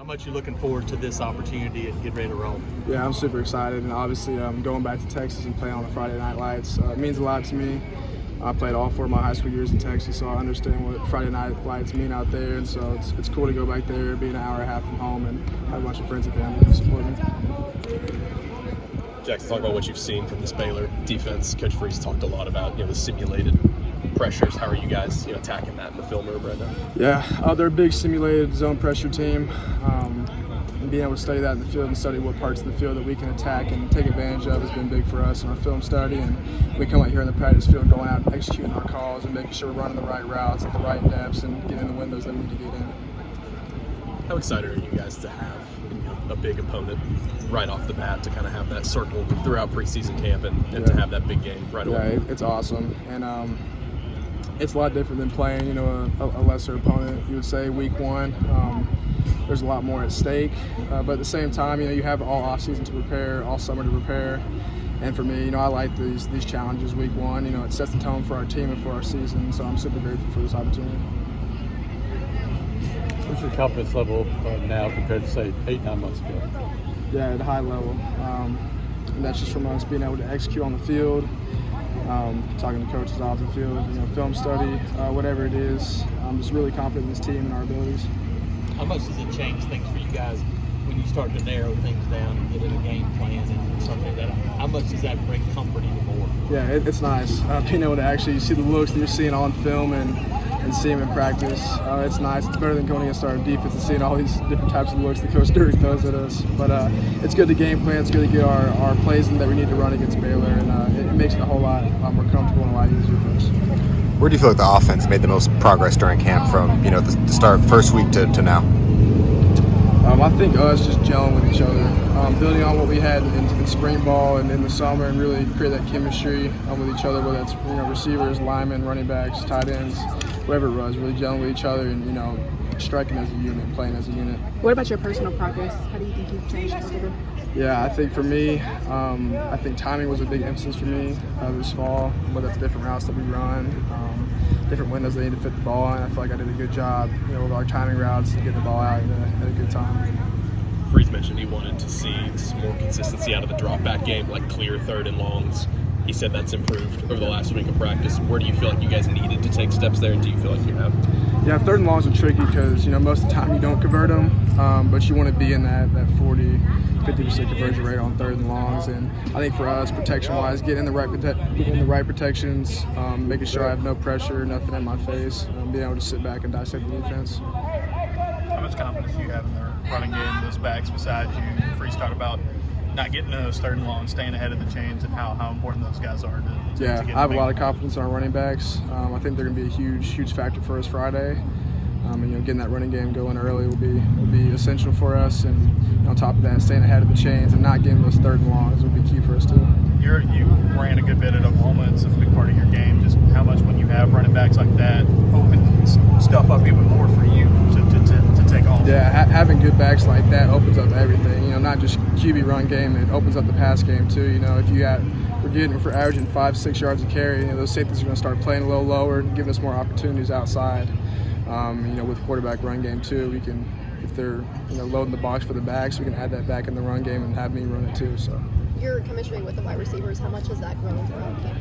much you're looking forward to this opportunity and get ready to roll. Yeah, I'm super excited, and obviously going back to Texas and playing on the Friday Night Lights means a lot to me. I played all 4 of my high school years in Texas, so I understand what Friday Night Lights mean out there, and so it's cool to go back there, be an hour and a half from home, and have a bunch of friends and family to support me. Jackson, talk about what you've seen from this Baylor defense. Coach Freeze talked a lot about the simulated pressures. How are you guys attacking that in the film room right now? Yeah, they're a big simulated zone pressure team. And being able to study that in the field and study what parts of the field that we can attack and take advantage of has been big for us in our film study. And we come out here in the practice field going out and executing our calls and making sure we're running the right routes at the right depths and getting in the windows that we need to get in. How excited are you guys to have a big opponent right off the bat, to kind of have that circle throughout preseason camp and to have that big game right away? Yeah, it's awesome. And it's a lot different than playing, a lesser opponent. You would say week 1. There's a lot more at stake, but at the same time, you have all off season to prepare, all summer to prepare. And for me, I like these challenges week 1. It sets the tone for our team and for our season. So I'm super grateful for this opportunity. What's your confidence level now compared to, say, 8-9 months ago? Yeah, at a high level. And that's just from us being able to execute on the field, talking to coaches off the field, film study, whatever it is. I'm just really confident in this team and our abilities. How much does it change things for you guys when you start to narrow things down and get in a game plan and something like that? How much does that bring comfort even more? Yeah, it's nice. Being able to actually see the looks that you're seeing on film and see them in practice. It's nice. It's better than going against our defense and seeing all these different types of looks that Coach Dirk throws at us. But it's good to game plan. It's good to get our plays in that we need to run against Baylor, and it makes it a whole lot more comfortable and a lot easier for us. Where do you feel like the offense made the most progress during camp from the start first week to now? I think us just gelling with each other, building on what we had in spring ball and in the summer, and really create that chemistry with each other, whether that's receivers, linemen, running backs, tight ends, whoever it was, really gelling with each other and striking as a unit, playing as a unit. What about your personal progress? How do you think you've changed over the? Yeah, I think for me, I think timing was a big emphasis for me this fall, whether it's different routes that we run, different windows they need to fit the ball in. I feel like I did a good job, with our timing routes and getting the ball out at a good time. Freeze mentioned he wanted to see some more consistency out of the drop back game, like clear 3rd and longs. He said that's improved over the last week of practice. Where do you feel like you guys needed to take steps there, and do you feel like you have? Yeah, 3rd and longs are tricky because most of the time you don't convert them, but you want to be in that 40-50% conversion rate on 3rd and longs. And I think for us, protection-wise, getting in the right protections, making sure I have no pressure, nothing in my face, being able to sit back and dissect the defense. How much confidence do you have in the running game, those backs beside you? Freeze talked about not getting those 3rd and long, staying ahead of the chains, and how important those guys are to Yeah, get I have a lot of confidence in our running backs. I think they're going to be a huge factor for us Friday. And getting that running game going early will be essential for us. And on top of that, staying ahead of the chains and not getting those 3rd and longs will be key for us too. You ran a good bit at Oklahoma. It's a big part of your game. Just how much, when you have running backs like that, opens stuff up even more for you to take off. Yeah, having good backs like that opens up everything. Not just QB run game, it opens up the pass game too. If we're averaging 5-6 yards a carry, those safeties are going to start playing a little lower, giving us more opportunities outside. With quarterback run game too, we can, if they're loading the box for the backs, we can add that back in the run game and have me run it too. So Your chemistry with the wide receivers, how much has that grown throughout camp?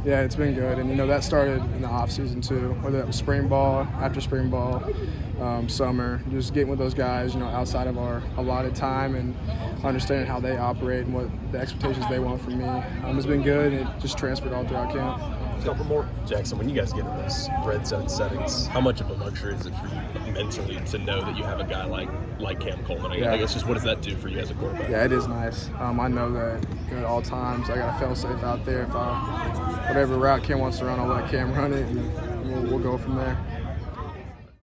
yeah, it's been good, and that started in the off season too. Whether that was spring ball, after spring ball, summer, just getting with those guys, outside of our allotted time and understanding how they operate and what the expectations they want from me. It's been good, and it just transferred all throughout camp. Let's go for more. Jackson, when you guys get in those red zone settings, how much of a luxury is it for you mentally to know that you have a guy like Cam Coleman? I guess just what does that do for you as a quarterback? Yeah, it is nice. I know that at all times I got to fail safe out there. Whatever route Cam wants to run, I'll let Cam run it, and we'll go from there.